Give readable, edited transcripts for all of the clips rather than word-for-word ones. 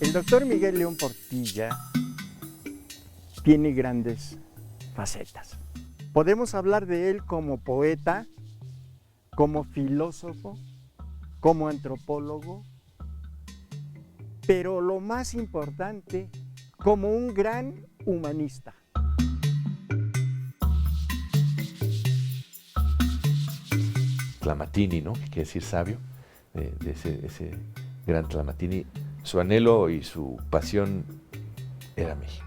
El doctor Miguel León Portilla tiene grandes facetas. Podemos hablar de él como poeta, como filósofo, como antropólogo, pero lo más importante, como un gran humanista. Tlamatini, ¿no? Que quiere decir sabio, de ese gran Tlamatini. Su anhelo y su pasión era México.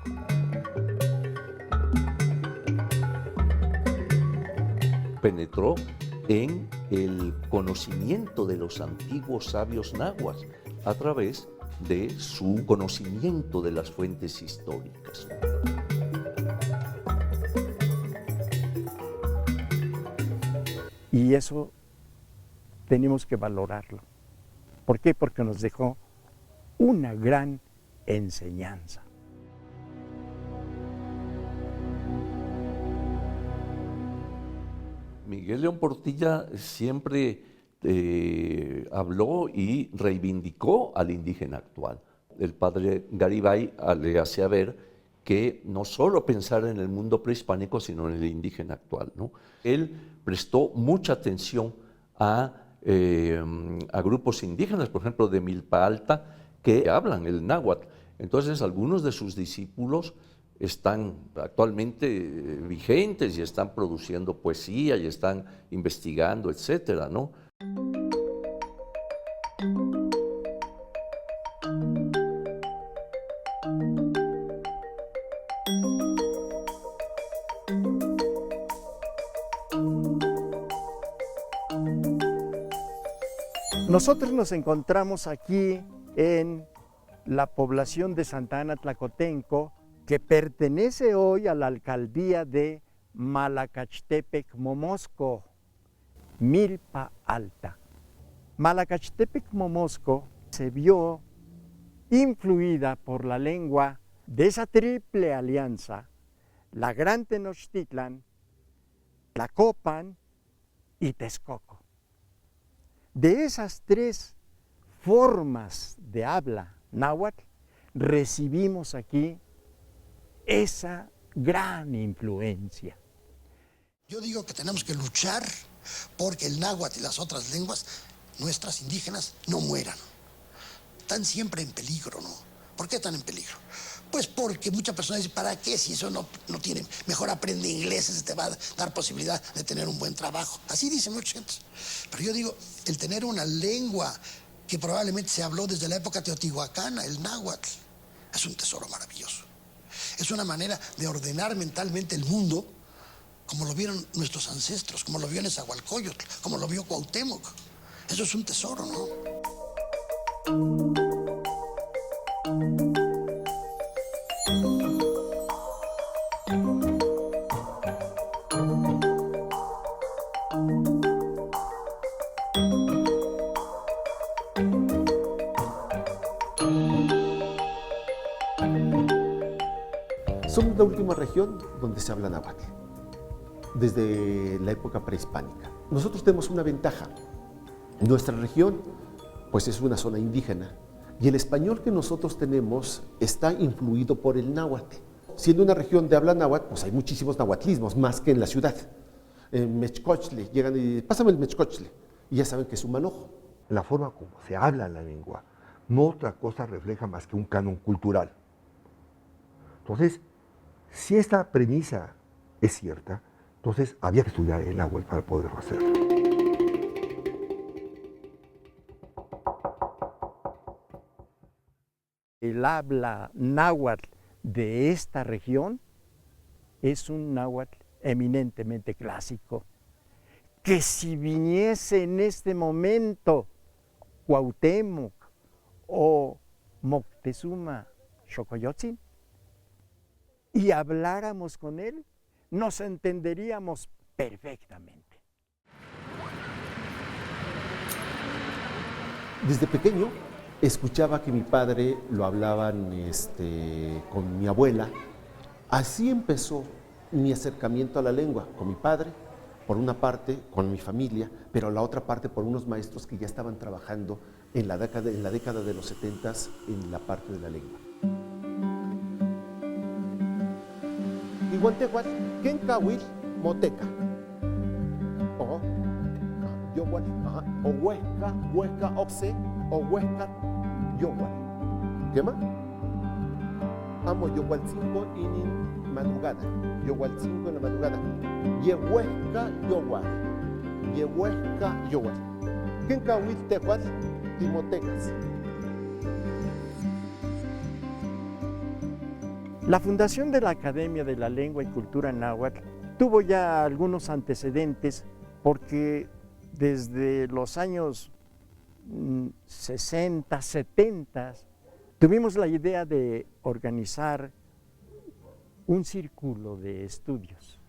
Penetró en el conocimiento de los antiguos sabios nahuas a través de su conocimiento de las fuentes históricas. Y eso tenemos que valorarlo. ¿Por qué? Porque nos dejó una gran enseñanza. Miguel León Portilla siempre habló y reivindicó al indígena actual. El padre Garibay le hacía ver que no solo pensar en el mundo prehispánico, sino en el indígena actual, ¿no? Él prestó mucha atención a grupos indígenas, por ejemplo, de Milpa Alta, que hablan el náhuatl. Entonces, algunos de sus discípulos están actualmente vigentes y están produciendo poesía y están investigando, etcétera, ¿no? Nosotros nos encontramos aquí en la población de Santa Ana Tlacotenco, que pertenece hoy a la alcaldía de Malacachtepec Momosco, Milpa Alta. Malacachtepec Momosco se vio influida por la lengua de esa triple alianza, la Gran Tenochtitlan, Tlacopan y Texcoco. De esas tres formas de habla náhuatl, recibimos aquí esa gran influencia. Yo digo que tenemos que luchar porque el náhuatl y las otras lenguas nuestras indígenas no mueran. Están siempre en peligro, ¿no? ¿Por qué están en peligro? Pues porque muchas personas dicen, ¿para qué? Si eso no tiene, mejor aprende inglés, eso te va a dar posibilidad de tener un buen trabajo. Así dicen mucha gente. Pero yo digo, el tener una lengua que probablemente se habló desde la época teotihuacana, el náhuatl, es un tesoro maravilloso. Es una manera de ordenar mentalmente el mundo como lo vieron nuestros ancestros, como lo vio Nezahualcóyotl, como lo vio Cuauhtémoc. Eso es un tesoro, ¿no? Somos la última región donde se habla náhuatl, desde la época prehispánica. Nosotros tenemos una ventaja. Nuestra región, pues, es una zona indígena, y el español que nosotros tenemos está influido por el náhuatl. Siendo una región de habla náhuatl, pues hay muchísimos náhuatlismos, más que en la ciudad. En Mezcochtle, llegan y pásame el Mezcochtle, y ya saben que es un manojo. La forma como se habla la lengua, no otra cosa refleja más que un canon cultural. Entonces, si esta premisa es cierta, entonces había que estudiar el náhuatl para poderlo hacer. El habla náhuatl de esta región es un náhuatl eminentemente clásico, que si viniese en este momento Cuauhtémoc o Moctezuma Xocoyotzin y habláramos con él, nos entenderíamos perfectamente. Desde pequeño escuchaba que mi padre lo hablaban con mi abuela. Así empezó mi acercamiento a la lengua, con mi padre por una parte con mi familia, pero la otra parte por unos maestros que ya estaban trabajando en la década de los 70 en la parte de la lengua. Iguantehuatl, Kencahuil, Moteca. Yohual, o Huesca, Oxe, o Huesca, Yohual. ¿Qué más? Amo Yohual 5 y madrugada. Yohual 5 en la madrugada. Yehuesca, Yohual. Yehuesca, Yohual. Kencahuil, Tehuatl, Timotecas. La fundación de la Academia de la Lengua y Cultura Náhuatl tuvo ya algunos antecedentes porque desde los años 60, 70, tuvimos la idea de organizar un círculo de estudios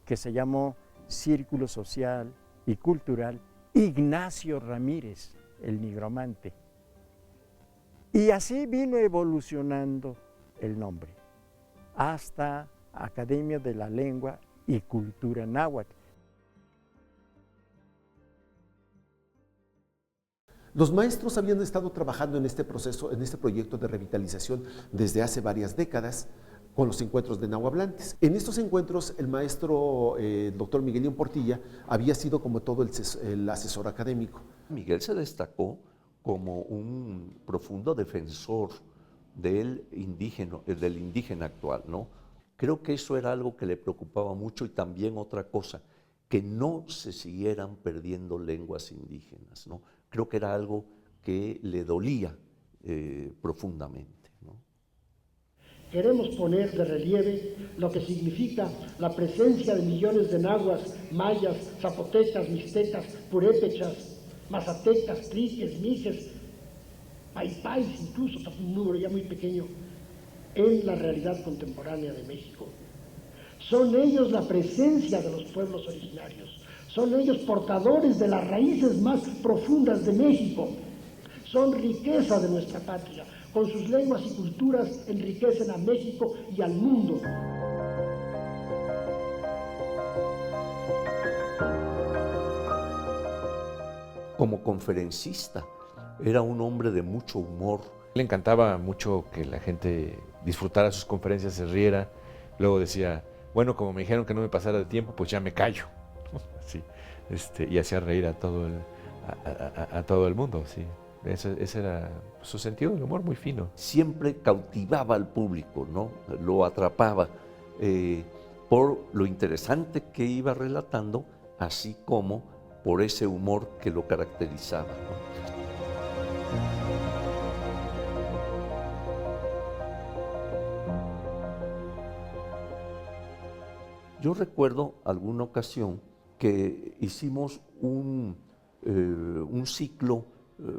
que se llamó Círculo Social y Cultural Ignacio Ramírez, el nigromante. Y así vino evolucionando el nombre hasta Academia de la Lengua y Cultura Náhuatl. Los maestros habían estado trabajando en este proceso, en este proyecto de revitalización desde hace varias décadas con los encuentros de nahuablantes. En estos encuentros el maestro doctor Miguelín Portilla había sido como todo el asesor académico. Miguel se destacó como un profundo defensor del indígena actual, ¿no? Creo que eso era algo que le preocupaba mucho y también otra cosa, que no se siguieran perdiendo lenguas indígenas, ¿no? Creo que era algo que le dolía profundamente, ¿no? Queremos poner de relieve lo que significa la presencia de millones de nahuas, mayas, zapotecas, mixtecas, purépechas, mazatecas, triques, mijes, paipais, incluso un número ya muy pequeño, en la realidad contemporánea de México. Son ellos la presencia de los pueblos originarios. Son ellos portadores de las raíces más profundas de México. Son riqueza de nuestra patria. Con sus lenguas y culturas enriquecen a México y al mundo. Como conferencista, era un hombre de mucho humor. Le encantaba mucho que la gente disfrutara sus conferencias, se riera. Luego decía, bueno, como me dijeron que no me pasara de tiempo, pues ya me callo. Sí, y hacía reír a todo el mundo, sí. Ese era su sentido del humor, muy fino. Siempre cautivaba al público, ¿no? Lo atrapaba por lo interesante que iba relatando, así como por ese humor que lo caracterizaba, ¿no? Yo recuerdo alguna ocasión que hicimos un ciclo,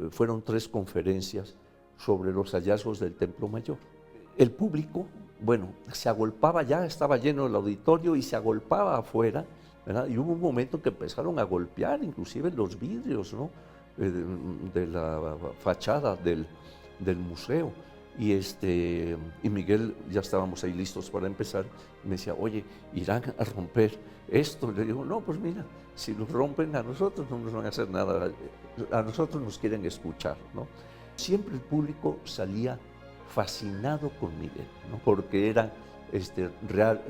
fueron 3 conferencias sobre los hallazgos del Templo Mayor. El público, bueno, se agolpaba, ya estaba lleno el auditorio y se agolpaba afuera, ¿verdad? Y hubo un momento que empezaron a golpear inclusive los vidrios, ¿no? De la fachada del museo. Y Miguel, ya estábamos ahí listos para empezar, me decía, oye, ¿irán a romper esto? Le digo, no, pues mira, si lo rompen a nosotros no nos van a hacer nada, a nosotros nos quieren escuchar, ¿no? Siempre el público salía fascinado con Miguel, ¿no? Porque era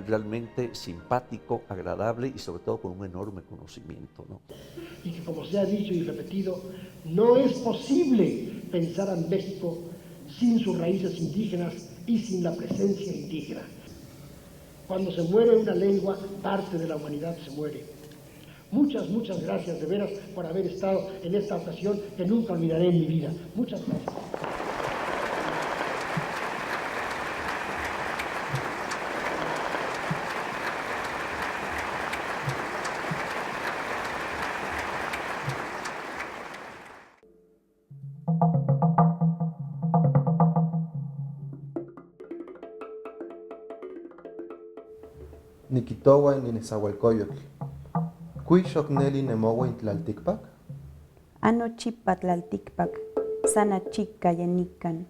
realmente simpático, agradable y sobre todo con un enorme conocimiento, ¿no? Y que, como se ha dicho y repetido, no es posible pensar en México sin sus raíces indígenas y sin la presencia indígena. Cuando se muere una lengua, parte de la humanidad se muere. Muchas gracias de veras por haber estado en esta ocasión que nunca olvidaré en mi vida. Muchas gracias. Nikitowa ni Nezahualcóyotl. ¿Cuy xocneli nemowa in Tlaltikpak? Ano chipa Tlaltikpak, sana chica yanikan.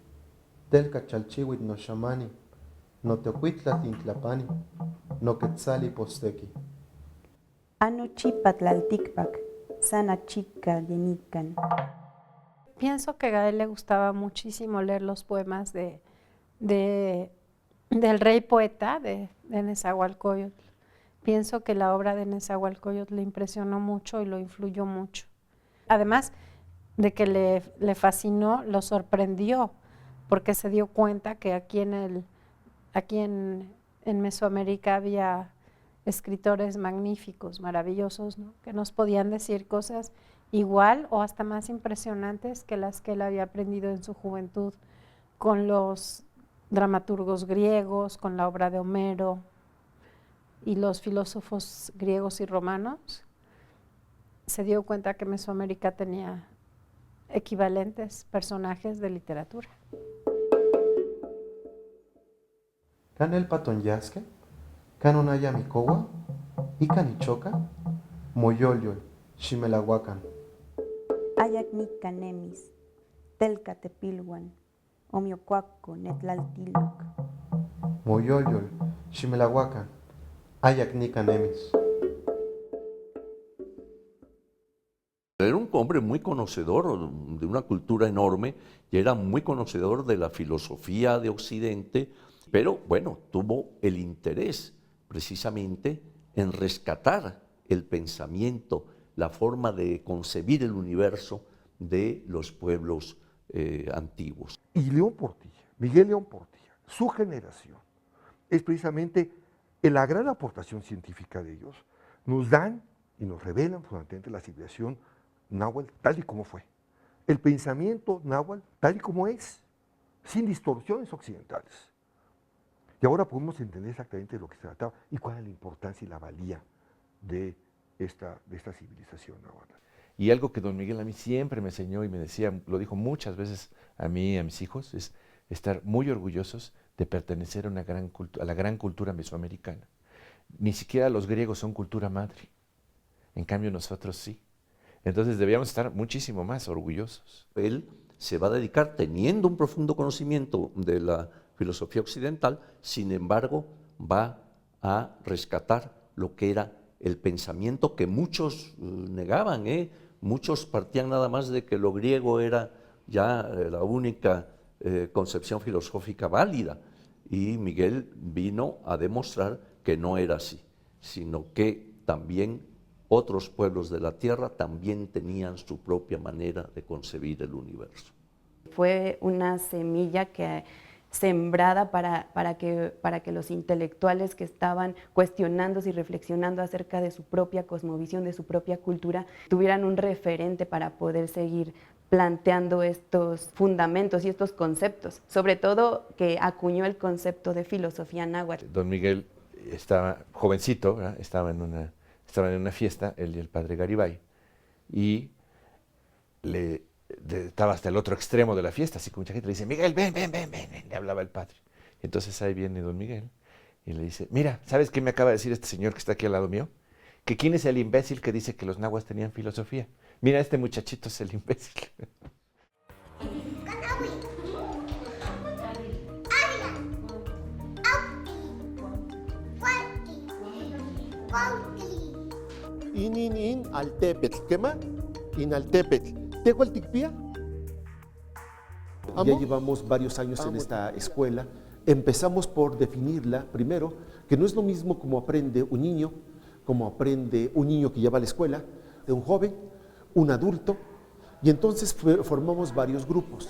Telka chalchiwit no xamani, no teocuitla tintlapani, no quetzali posteki. Anochipatlaltikpak, sanachika yenikan. Pienso que a Gael le gustaba muchísimo leer los poemas del rey poeta de Nezahualcóyotl. Pienso que la obra de Nezahualcóyotl le impresionó mucho y lo influyó mucho. Además de que le fascinó, lo sorprendió, porque se dio cuenta que aquí en Mesoamérica había escritores magníficos, maravillosos, ¿no? Que nos podían decir cosas igual o hasta más impresionantes que las que él había aprendido en su juventud con los dramaturgos griegos, con la obra de Homero y los filósofos griegos y romanos. Se dio cuenta que Mesoamérica tenía equivalentes personajes de literatura. Can el patonyasque, can unaya mikowa, y canichoca, moyolyol, ximelahuacan. Ayaknikanemis, telcatepilhuan, omiocuaco, netlaltiloc. Moyolyol, ximelahuacan, ayaknikanemis. Era un hombre muy conocedor de una cultura enorme y era muy conocedor de la filosofía de Occidente, pero bueno, tuvo el interés precisamente en rescatar el pensamiento, la forma de concebir el universo de los pueblos antiguos. Y León Portilla, Miguel León Portilla, su generación, es precisamente la gran aportación científica de ellos. Nos dan y nos revelan fundamentalmente la civilización náhuatl tal y como fue. El pensamiento náhuatl tal y como es, sin distorsiones occidentales. Y ahora podemos entender exactamente de lo que se trataba y cuál es la importancia y la valía de esta civilización náhuatl. Y algo que don Miguel a mí siempre me enseñó y me decía, lo dijo muchas veces a mí y a mis hijos, es estar muy orgullosos de pertenecer a la gran cultura mesoamericana. Ni siquiera los griegos son cultura madre, en cambio nosotros sí. Entonces debíamos estar muchísimo más orgullosos. Él se va a dedicar, teniendo un profundo conocimiento de la filosofía occidental, sin embargo, va a rescatar lo que era el pensamiento que muchos negaban, muchos partían nada más de que lo griego era ya la única concepción filosófica válida, y Miguel vino a demostrar que no era así, sino que también otros pueblos de la tierra también tenían su propia manera de concebir el universo. Fue una semilla que sembrada para que los intelectuales que estaban cuestionándose y reflexionando acerca de su propia cosmovisión, de su propia cultura, tuvieran un referente para poder seguir planteando estos fundamentos y estos conceptos, sobre todo que acuñó el concepto de filosofía náhuatl. Don Miguel estaba jovencito, ¿verdad? Estaban en una fiesta, él y el padre Garibay, y estaba hasta el otro extremo de la fiesta, así que mucha gente le dice, Miguel, ven, le hablaba el padre. Y entonces ahí viene don Miguel y le dice, mira, ¿sabes qué me acaba de decir este señor que está aquí al lado mío? Que quién es el imbécil que dice que los nahuas tenían filosofía. Mira, este muchachito es el imbécil. In altepetl, ¿quema? In altepetl. ¿Tehualticpía? Ya llevamos varios años en esta escuela. Empezamos por definirla, primero, que no es lo mismo como aprende un niño, como aprende un niño que ya va a la escuela, de un joven, un adulto, y entonces formamos varios grupos.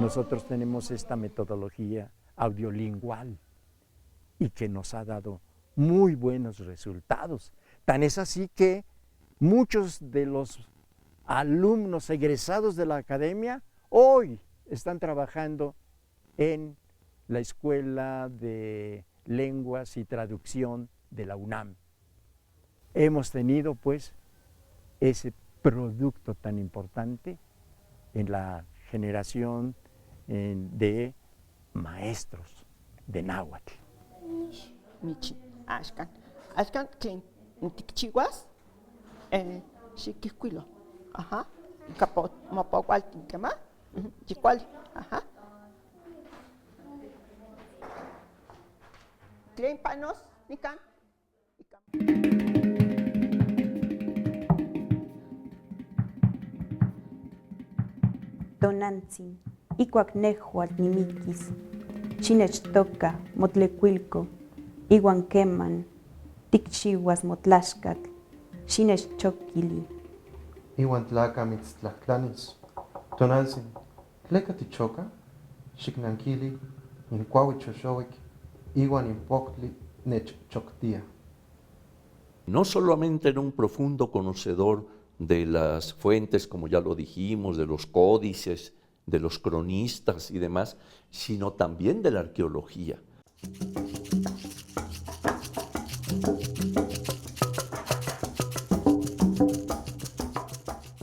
Nosotros tenemos esta metodología audiolingual y que nos ha dado muy buenos resultados. Tan es así que muchos de los alumnos egresados de la academia hoy están trabajando en la Escuela de Lenguas y Traducción de la UNAM. Hemos tenido pues ese producto tan importante en la generación de maestros de náhuatl. Michi, Ashkan, tlen tikchiwas, xiquihcuilo, ajá, capot, mopocual, tinquema, chicual, ajá. Tlen panos, nican. Tonantzin, ikuak nehuatl nimikis, xinechtoka motlecuilco, iuan keman, tikchiuas motlaxcatl, xinechchokili. Iuan tlaca mitztlahtlanis. Tonantzin, tleca tichoca, xicnankili, incuaui xoxoic, iuan impoctli nechchoctia. No solamente era un profundo conocedor de las fuentes, como ya lo dijimos, de los códices, de los cronistas y demás, sino también de la arqueología.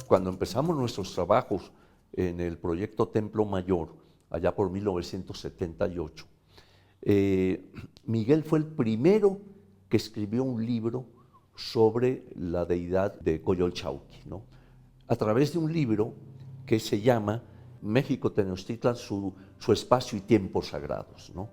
Cuando empezamos nuestros trabajos en el proyecto Templo Mayor, allá por 1978, Miguel fue el primero que escribió un libro sobre la deidad de Coyolxauhqui, ¿no? A través de un libro que se llama México Tenochtitlan, su espacio y tiempos sagrados, ¿no?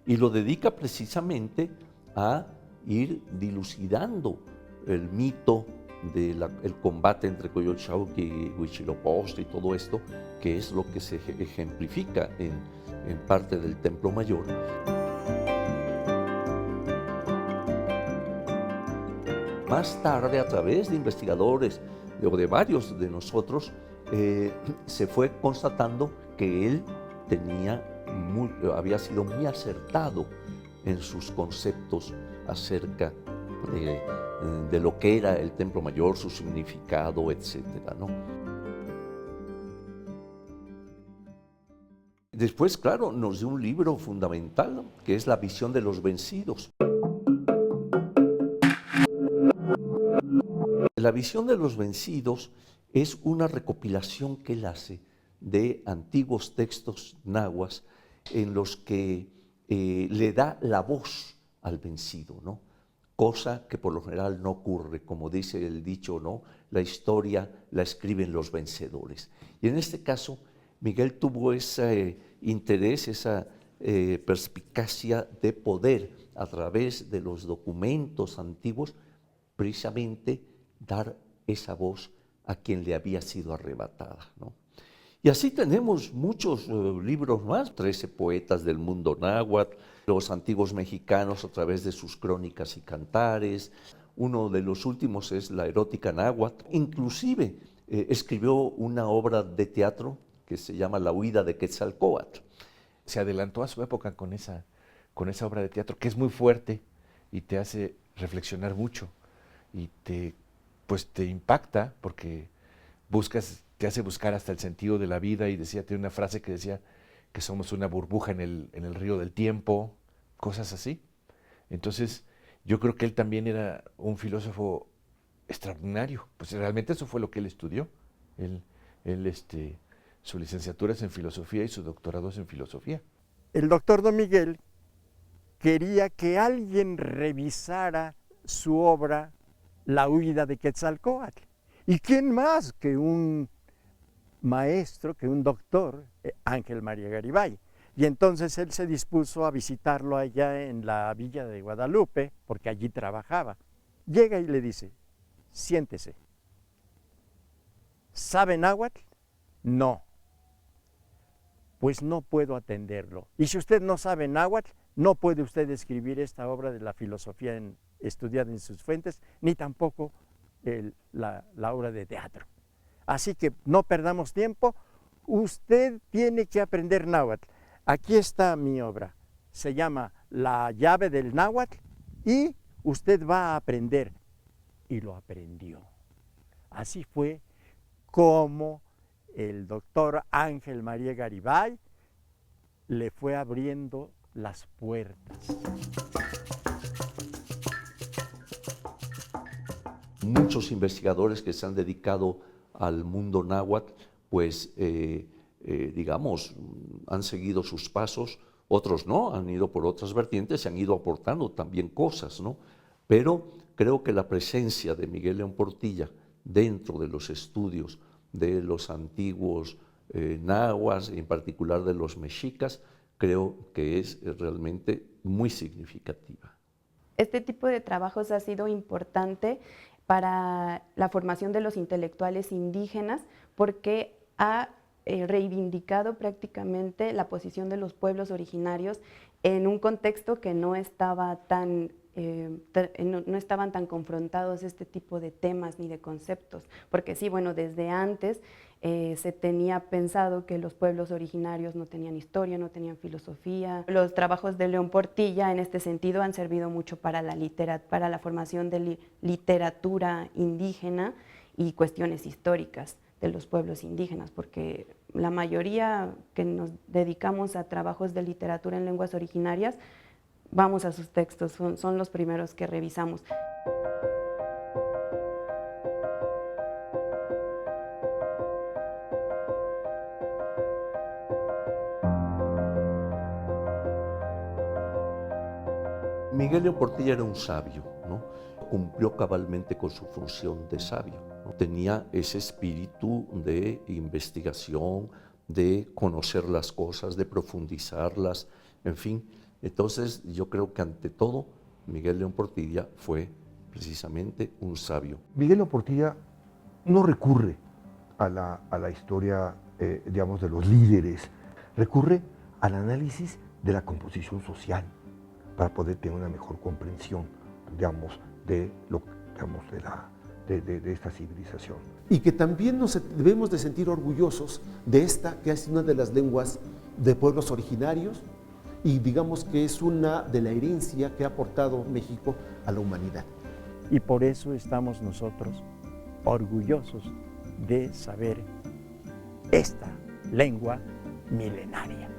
Y lo dedica precisamente a ir dilucidando el mito del combate entre Coyolxauhqui y Huitzilopochtli y todo esto, que es lo que se ejemplifica en parte del Templo Mayor. Más tarde, a través de investigadores o de varios de nosotros, se fue constatando que él había sido muy acertado en sus conceptos acerca de lo que era el Templo Mayor, su significado, etcétera, ¿no? Después, claro, nos dio un libro fundamental, que es La visión de los vencidos. La visión de los vencidos es una recopilación que él hace de antiguos textos nahuas en los que le da la voz al vencido, ¿no? Cosa que por lo general no ocurre, como dice el dicho, ¿no? La historia la escriben los vencedores. Y en este caso, Miguel tuvo ese interés, esa perspicacia de poder, a través de los documentos antiguos, precisamente dar esa voz a quien le había sido arrebatada, ¿no? Y así tenemos muchos libros más, 13 poetas del mundo náhuatl, los antiguos mexicanos a través de sus crónicas y cantares. Uno de los últimos es la erótica náhuatl. Inclusive escribió una obra de teatro que se llama La huida de Quetzalcóatl. Se adelantó a su época con esa obra de teatro, que es muy fuerte y te hace reflexionar mucho y te impacta porque te hace buscar hasta el sentido de la vida. Y tiene una frase que decía que somos una burbuja en el río del tiempo, cosas así. Entonces, yo creo que él también era un filósofo extraordinario, pues realmente eso fue lo que él estudió. Su licenciatura es en filosofía y su doctorado es en filosofía. El doctor Don Miguel quería que alguien revisara su obra La huida de Quetzalcóatl. ¿Y quién más que un maestro, que un doctor, Ángel María Garibay? Y entonces él se dispuso a visitarlo allá en la villa de Guadalupe, porque allí trabajaba. Llega y le dice, siéntese. ¿Sabe náhuatl? No. Pues no puedo atenderlo. Y si usted no sabe náhuatl, no puede usted escribir esta obra de la filosofía estudiada en sus fuentes, ni tampoco la obra de teatro. Así que no perdamos tiempo, usted tiene que aprender náhuatl. Aquí está mi obra, se llama La llave del náhuatl y usted va a aprender. Y lo aprendió. Así fue como el doctor Ángel María Garibay le fue abriendo las puertas. muchos investigadores que se han dedicado al mundo náhuatl, pues, digamos, han seguido sus pasos, otros no, han ido por otras vertientes, se han ido aportando también cosas, ¿no? Pero creo que la presencia de Miguel León Portilla dentro de los estudios de los antiguos nahuas, en particular de los mexicas, creo que es realmente muy significativa. Este tipo de trabajos ha sido importante para la formación de los intelectuales indígenas porque ha reivindicado prácticamente la posición de los pueblos originarios en un contexto que no estaban tan confrontados este tipo de temas ni de conceptos, porque sí, bueno, desde antes se tenía pensado que los pueblos originarios no tenían historia, no tenían filosofía. Los trabajos de León Portilla en este sentido han servido mucho para la formación de literatura indígena y cuestiones históricas de los pueblos indígenas, porque la mayoría que nos dedicamos a trabajos de literatura en lenguas originarias, vamos a sus textos, son los primeros que revisamos. Miguel León Portilla era un sabio, ¿no? Cumplió cabalmente con su función de sabio, ¿no? Tenía ese espíritu de investigación, de conocer las cosas, de profundizarlas, en fin. Entonces yo creo que ante todo Miguel León Portilla fue precisamente un sabio. Miguel León Portilla no recurre a la historia, digamos, de los líderes, recurre al análisis de la composición social para poder tener una mejor comprensión, digamos, de esta civilización. Y que también nos debemos de sentir orgullosos de esta, que es una de las lenguas de pueblos originarios, y digamos que es una de la herencia que ha aportado México a la humanidad. Y por eso estamos nosotros orgullosos de saber esta lengua milenaria.